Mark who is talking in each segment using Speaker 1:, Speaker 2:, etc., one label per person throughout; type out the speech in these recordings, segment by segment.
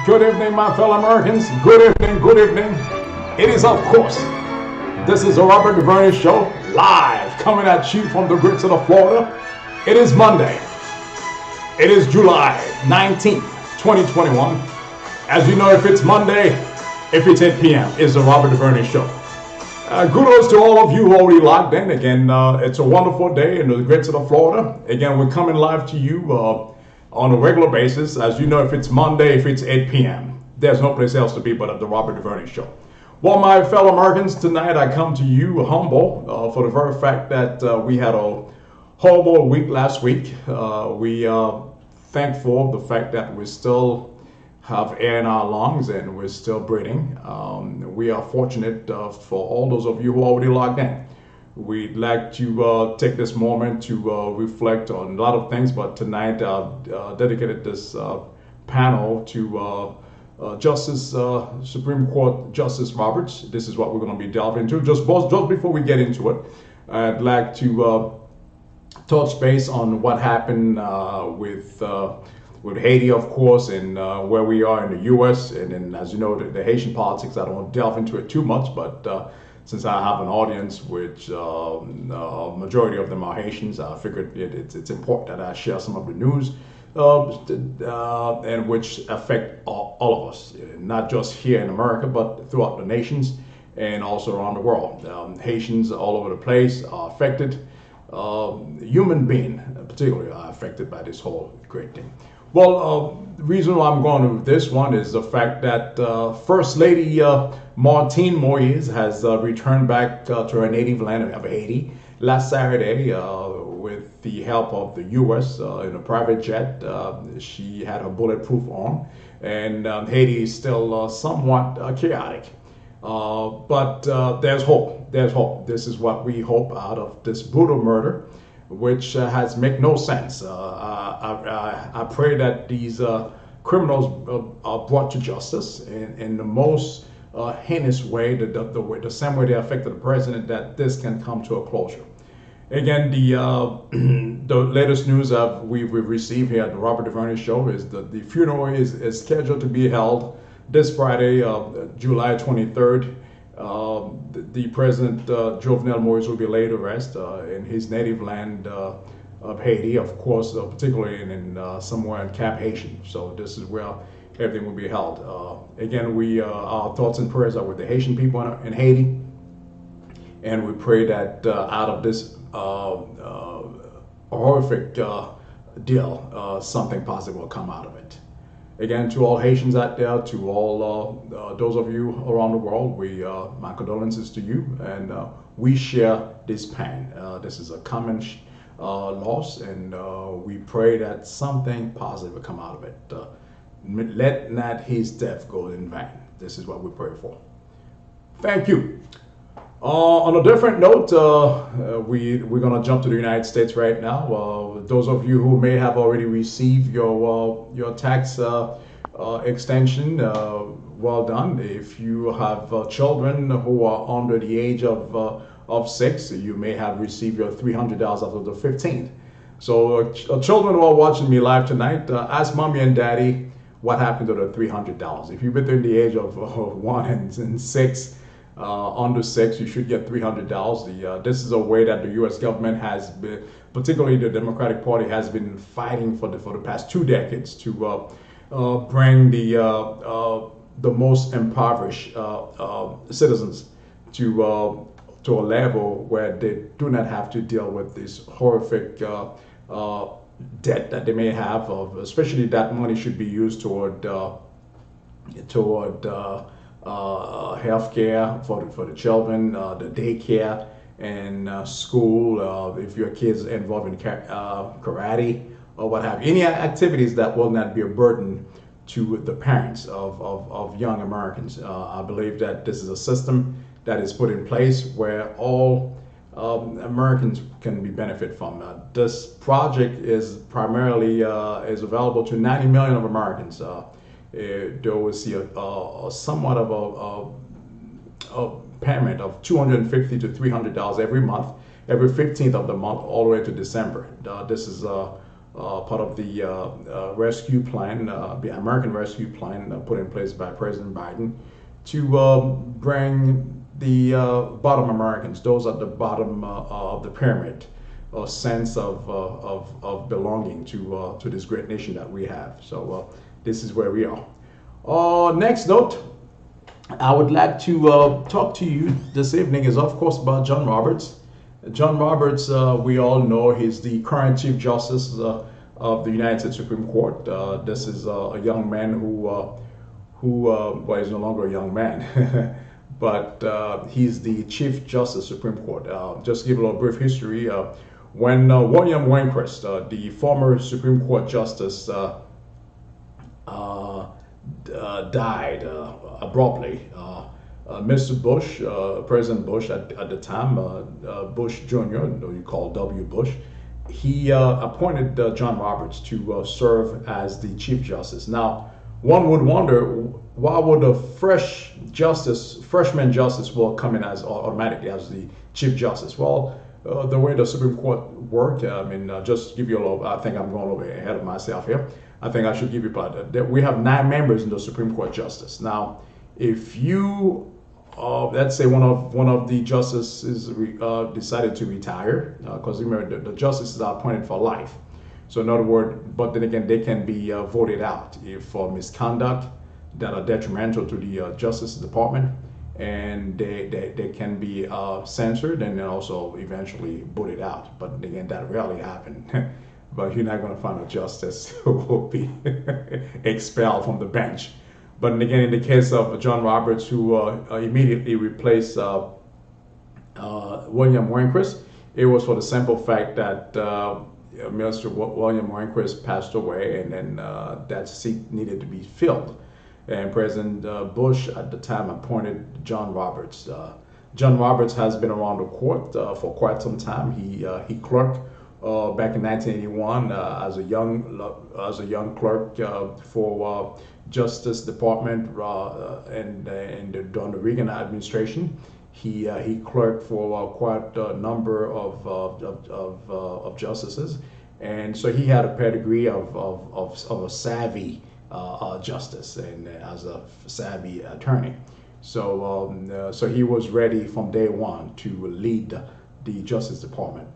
Speaker 1: Good evening, my fellow Americans. Good evening, good evening. It is, of course, this is the Robert DuVernay Show, live, coming at you from the great state of Florida. It is Monday. It is July 19th, 2021. As you know, if it's Monday, if it's 8 p.m., it's the Robert DuVernay Show. Kudos to all of you who already logged in. Again, it's a wonderful day in the great state of Florida. Again, we're coming live to you on a regular basis. As you know, if it's Monday, if it's 8 p.m., there's no place else to be but at the Robert DuVernay Show. Well, my fellow Americans, tonight I come to you humble for the very fact that we had a horrible week last week. We are thankful the fact that we still have air in our lungs and we're still breathing. We are fortunate for all those of you who already logged in. We'd like to take this moment to reflect on a lot of things, but tonight I've dedicated this panel to Supreme Court Justice Roberts. This is what we're going to be delving into. Just before we get into it, I'd like to touch base on what happened with Haiti, of course, and where we are in the U.S. And then, as you know, the Haitian politics, I don't want to delve into it too much, but since I have an audience which majority of them are Haitians, I figured it's important that I share some of the news and which affect all of us, not just here in America, but throughout the nations and also around the world. Haitians all over the place are affected. Human beings particularly are affected by this whole great thing. Well, the reason why I'm going with this one is the fact that First Lady Martine Moïse has returned back to her native land of Haiti last Saturday with the help of the U.S. In a private jet. She had her bulletproof on, and Haiti is still somewhat chaotic. But there's hope. There's hope. This is what we hope out of this brutal murder, which has make no sense. I pray that these criminals are brought to justice in the most heinous way, the same way they affected the president, that this can come to a closure. Again, the latest news we've received here at the Robert DuVernay Show is that the funeral is scheduled to be held this Friday, July 23rd. The President Jovenel Moïse will be laid to rest in his native land of Haiti, of course, particularly in somewhere in Cap Haitian. So this is where everything will be held. Again, our thoughts and prayers are with the Haitian people in Haiti, and we pray that out of this horrific deal, something positive will come out of it. Again, to all Haitians out there, to all those of you around the world, my condolences to you, and we share this pain. This is a common loss, and we pray that something positive will come out of it. Let not his death go in vain. This is what we pray for. Thank you. On a different note, we're going to jump to the United States right now. Those of you who may have already received your tax extension, well done. If you have children who are under the age of 6, you may have received your $300 after the 15th. So children who are watching me live tonight, ask mommy and daddy what happened to the $300. If you're between the age of 1 and 6, under 6, you should get $300. This is a way that the U.S. government has been, particularly the Democratic Party, has been fighting for the past 2 decades to bring the most impoverished citizens to a level where they do not have to deal with this horrific debt that they may have. Especially that money should be used toward health care for the children, the daycare and school, if your kids involved in karate or what have you. Any activities that will not be a burden to the parents of young Americans. I believe that this is a system that is put in place where all Americans can benefit from. This project is primarily is available to 90 million of Americans. There will see a somewhat of a payment of $250 to $300 every month, every 15th of the month, all the way to December. This is part of the rescue plan, the American rescue plan put in place by President Biden to bring the bottom Americans, those at the bottom of the pyramid, a sense of belonging to this great nation that we have. So this is where we are. Next note, I would like to talk to you this evening is of course about John Roberts. John Roberts, we all know he's the current Chief Justice of the United States Supreme Court. This is a young man who well, he's no longer a young man, but he's the Chief Justice Supreme Court. Just give a little brief history. When William Rehnquist, the former Supreme Court Justice, died abruptly, Mr. Bush, President Bush at the time, Bush Jr., you call W. Bush, he appointed John Roberts to serve as the Chief Justice. Now, one would wonder, why would a freshman justice will come in as automatically as the Chief Justice? Well, the way the Supreme Court worked, I mean, just give you a little, I think I'm going over ahead of myself here. I think I should give you that we have 9 members in the Supreme Court Justice. Now, if you, let's say one of the justices decided to retire, because remember the justices are appointed for life. So in other words, but then again, they can be voted out if for misconduct that are detrimental to the Justice Department, and they can be censored and then also eventually voted out. But again, that rarely happens. But you're not going to find a justice who will be expelled from the bench. But again, in the case of John Roberts, who immediately replaced William Rehnquist, it was for the simple fact that Mr. William Rehnquist passed away, and then that seat needed to be filled. And President Bush at the time appointed John Roberts. John Roberts has been around the court for quite some time. He clerked back in 1981 as a young clerk for Justice Department and during the Reagan administration. He clerked for quite a number of justices, and so he had a pedigree of a savvy justice and as a savvy attorney. So so he was ready from day one to lead the Justice Department.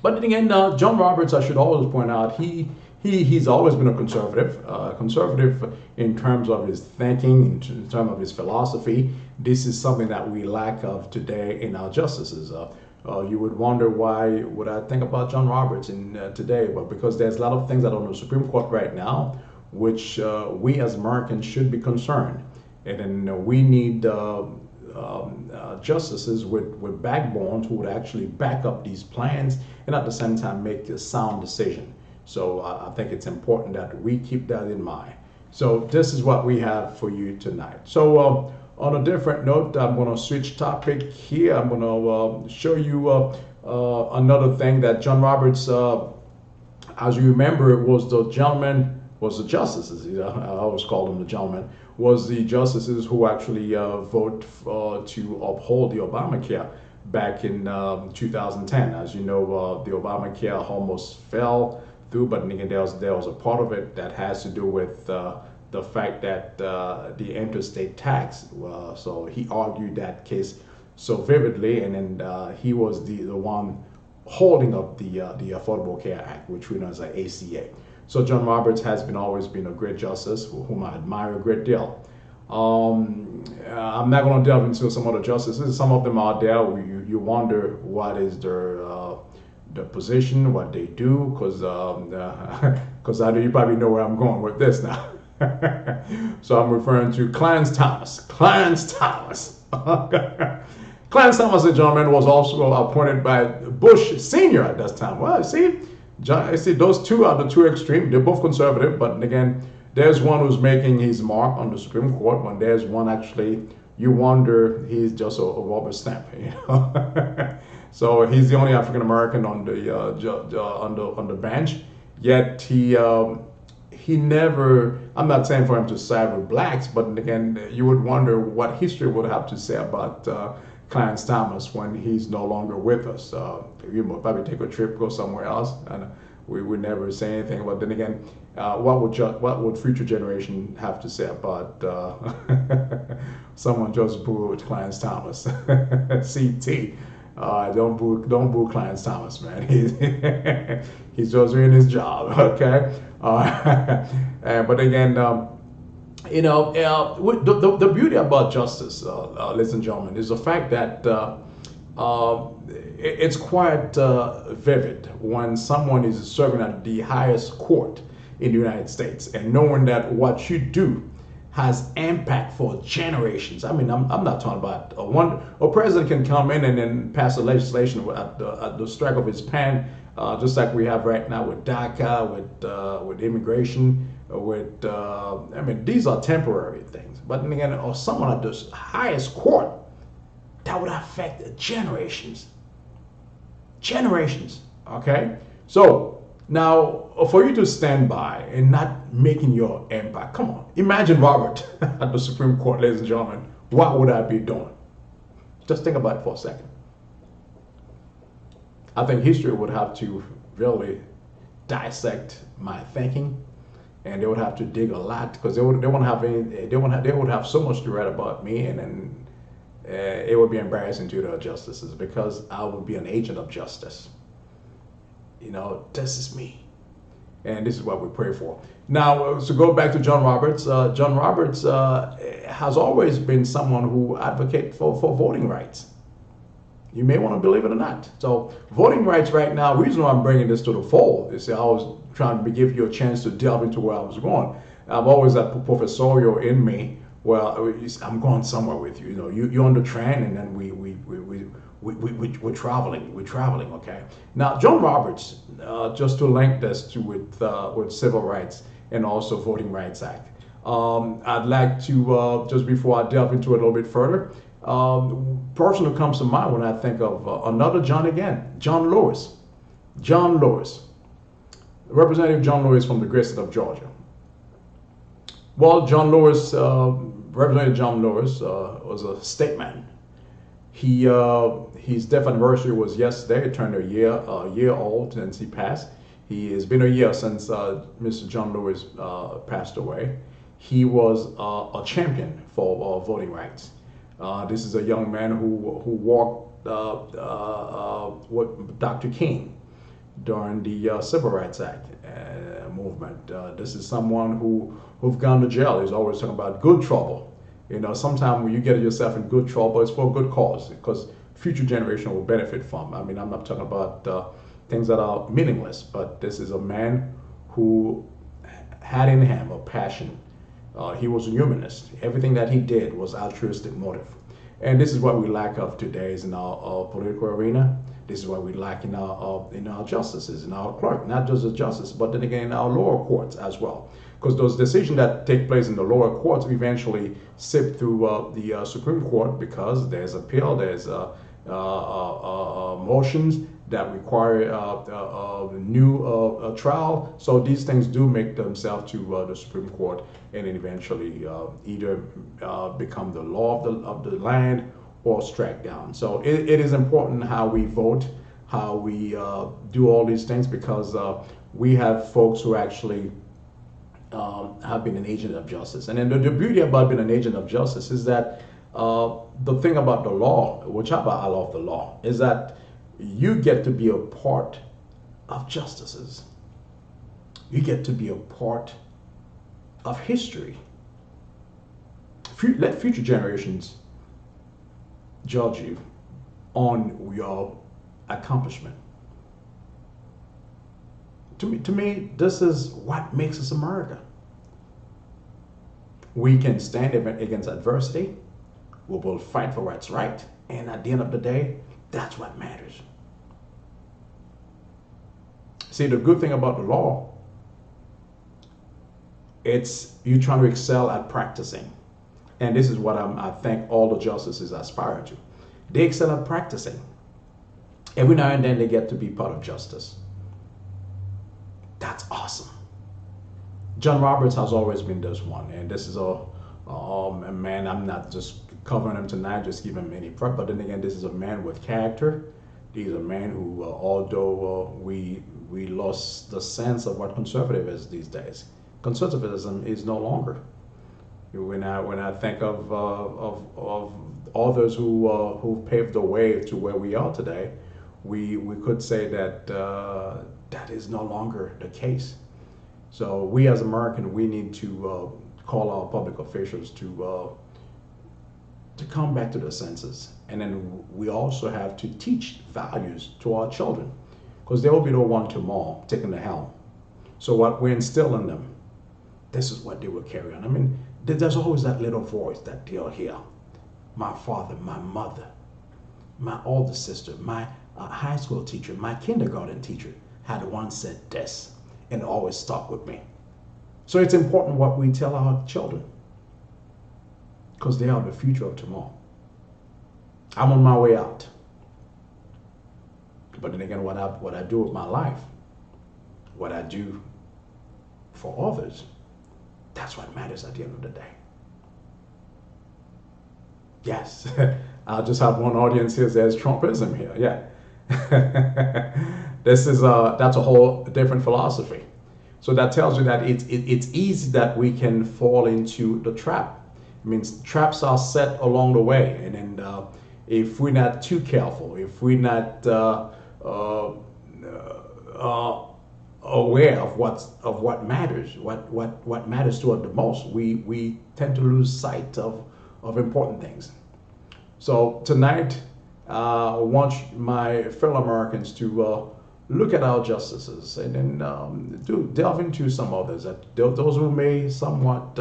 Speaker 1: But then again, John Roberts, I should always point out, he's always been a conservative in terms of his thinking, in terms of his philosophy. This is something that we lack of today in our justices. You would wonder why would I think about John Roberts in today? Well, because there's a lot of things that are on the Supreme Court right now, which we as Americans should be concerned. And then we need justices with backbones who would actually back up these plans and at the same time make a sound decision. So I think it's important that we keep that in mind. So this is what we have for you tonight. So on a different note, I'm going to switch topic here. I'm going to show you another thing that John Roberts, as you remember, was the justices, I always call them the gentlemen, was the justices who actually vote to uphold the Obamacare back in 2010. As you know, the Obamacare almost fell through, but again, there was a part of it that has to do with the fact that the interstate tax. So he argued that case so vividly, and then he was the one holding up the Affordable Care Act, which we know as the ACA. So John Roberts has always been a great justice, whom I admire a great deal. I'm not going to delve into some other justices. Some of them are there. You wonder what is their position, what they do, because I know you probably know where I'm going with this now. So I'm referring to Clarence Thomas. Clarence Thomas. Clarence Thomas, the gentleman, was also appointed by Bush Sr. at that time. Well, see, those two are the two extremes. They're both conservative, but again, there's one who's making his mark on the Supreme Court. When there's one actually, you wonder he's just a rubber stamp. You know? So he's the only African American on the bench. Yet he never. I'm not saying for him to side with blacks, but again, you would wonder what history would have to say about Clarence Thomas when he's no longer with us. You will probably take a trip, go somewhere else. We would never say anything. But then again, what would future generation have to say about someone just booed Clarence Thomas? CT. Don't boo Clarence Thomas, man. He's just doing his job, okay? But again, the beauty about justice, ladies and gentlemen, is the fact that it's quite vivid when someone is serving at the highest court in the United States and knowing that what you do has impact for generations. I mean, I'm not talking about a president can come in and then pass a legislation at the strike of his pen, just like we have right now with DACA, with immigration, I mean, these are temporary things. But then again, or someone at the highest court, that would affect generations. Generations, okay? So now, for you to stand by and not making your impact, come on, imagine Robert at the Supreme Court, ladies and gentlemen, what would I be doing? Just think about it for a second. I think history would have to really dissect my thinking, and they would have to dig a lot because they would have so much to write about me, and then it would be embarrassing to the justices because I would be an agent of justice. This is me, and this is what we pray for. Now, to go back to John Roberts, John Roberts has always been someone who advocates for voting rights. You may want to believe it or not. So voting rights right now, the reason why I'm bringing this to the fold is I was trying to give you a chance to delve into where I was going. I've always that professorial in me. Well, I'm going somewhere with you. You're on the train, and then we're traveling. We're traveling, okay? Now, John Roberts, just to link this with civil rights and also Voting Rights Act, I'd like to, just before I delve into it a little bit further, person who comes to mind when I think of another John again, John Lewis. John Lewis, Representative John Lewis from the great state of Georgia. Well, John Lewis, Representative John Lewis was a statesman. His death anniversary was yesterday. It turned a year old since he passed. It's been a year since Mr. John Lewis passed away. He was a champion for voting rights. This is a young man who walked with Dr. King during the Civil Rights Act movement. This is someone who've gone to jail. He's always talking about good trouble. Sometimes when you get yourself in good trouble, it's for a good cause because future generation will benefit from. I mean, I'm not talking about things that are meaningless, but this is a man who had in him a passion. He was a humanist. Everything that he did was altruistic motive. And this is what we lack of today in our political arena. This is what we lack in our justices, in our clerk, not just the justice, but then again in our lower courts as well. Because those decisions that take place in the lower courts eventually sip through the Supreme Court because there's appeal, there's motions that require a new trial. So these things do make themselves to the Supreme Court and then eventually either become the law of the land or struck down. So it is important how we vote, how we do all these things because we have folks who actually have been an agent of justice. And then the beauty about being an agent of justice is that the thing about the law, which I love the law, is that you get to be a part of justices. You get to be a part of history. Let future generations judge you on your accomplishment. To me, this is what makes us America. We can stand against adversity. We will fight for what's right. And at the end of the day, that's what matters. See, the good thing about the law, it's you trying to excel at practicing. And this is what I think all the justices aspire to. They excel at practicing. Every now and then they get to be part of justice. That's awesome. John Roberts has always been this one, and this is a man. I'm not just covering him tonight, just giving him any prep. But then again, this is a man with character. He's a man who, although we We lost the sense of what conservative is these days. Conservatism is no longer. When I think of others who paved the way to where we are today, we could say that that is no longer the case. So we as Americans, we need to call our public officials to come back to their senses, and then we also have to teach values to our children, because they will be the one tomorrow taking the helm. So what we instill in them, this is what they will carry on. I mean, there's always that little voice that they'll hear. My father, my mother, my older sister, my high school teacher, my kindergarten teacher had once said this, and it always stuck with me. So it's important what we tell our children, because they are the future of tomorrow. I'm on my way out. But then again, what I do with my life, what I do for others, that's what matters at the end of the day. Yes, I'll just have one audience here. There's Trumpism here. Yeah, that's a whole different philosophy. So that tells you that it's easy that we can fall into the trap. It means traps are set along the way, and then if we're not too careful, if we're not aware of what matters, what matters to us the most, we tend to lose sight of important things. So tonight, I want my fellow Americans to look at our justices, and then to delve into some others, that those who may somewhat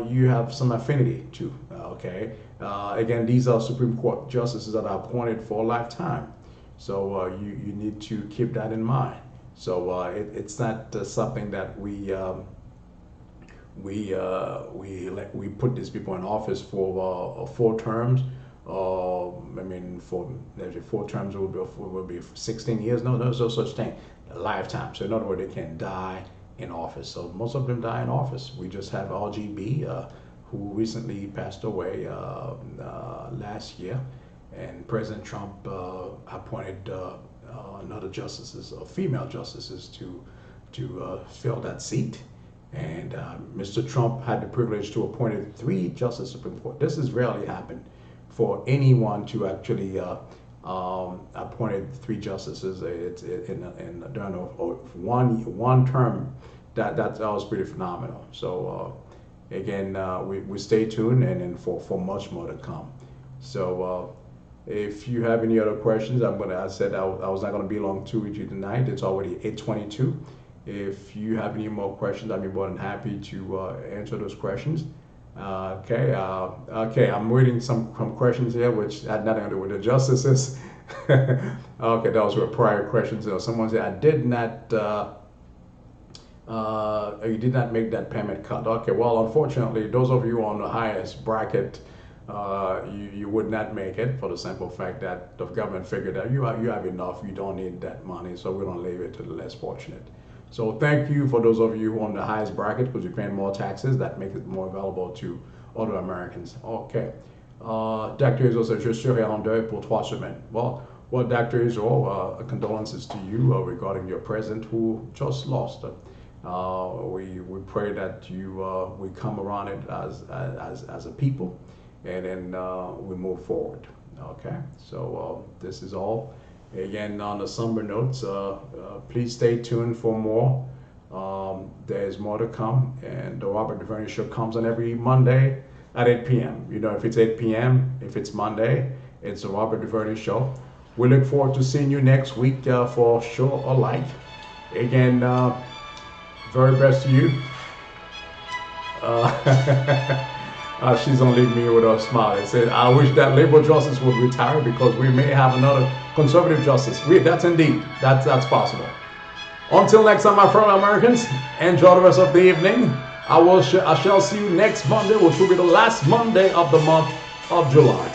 Speaker 1: you have some affinity to. Okay, again, these are Supreme Court justices that are appointed for a lifetime, so you need to keep that in mind. So it's not something that we put these people in office for 4 terms. I mean, for 4 terms will be 16 years. No, there's no such thing. A lifetime. So in other words, they can die in office. So most of them die in office. We just have RGB, who recently passed away last year, and President Trump appointed another justices, female justices, to fill that seat. And Mr. Trump had the privilege to appoint 3 justices to the Supreme Court. This has rarely happened for anyone to actually appointed 3 justices during one term. That was pretty phenomenal. So again, we stay tuned, and then for much more to come. So if you have any other questions, I said I was not going to be long too with you tonight. It's already 8:22. If you have any more questions, I'd be more than happy to answer those questions. Okay, I'm reading some questions here which had nothing to do with the justices. Okay, those were prior questions. Someone said, I did not, you did not make that payment cut. Okay, well, unfortunately, those of you on the highest bracket, you would not make it, for the simple fact that the government figured that you have enough, you don't need that money, so we don't leave it to the less fortunate. So thank you for those of you on the highest bracket, because you're paying more taxes. That makes it more available to other Americans. Okay. Dr. Izzo says, je serai en deuil pour 3 semaines. Well, Dr. Izzo, condolences to you regarding your president who just lost. We pray that we come around it as a people, and then we move forward. Okay. So this is all. Again, on the somber notes, please stay tuned for more. There's more to come, and the Robert DuVernay Show comes on every Monday at 8 p.m. You know, if it's 8 p.m., if it's Monday, it's the Robert DuVernay Show. We look forward to seeing you next week for Show Alike. Again, very best to you. She's gonna leave me with a smile. It said, I wish that liberal justice would retire, because we may have another conservative justice. That's indeed, that's possible. Until next time, my fellow Americans, enjoy the rest of the evening. I shall see you next Monday, which will be the last Monday of the month of July.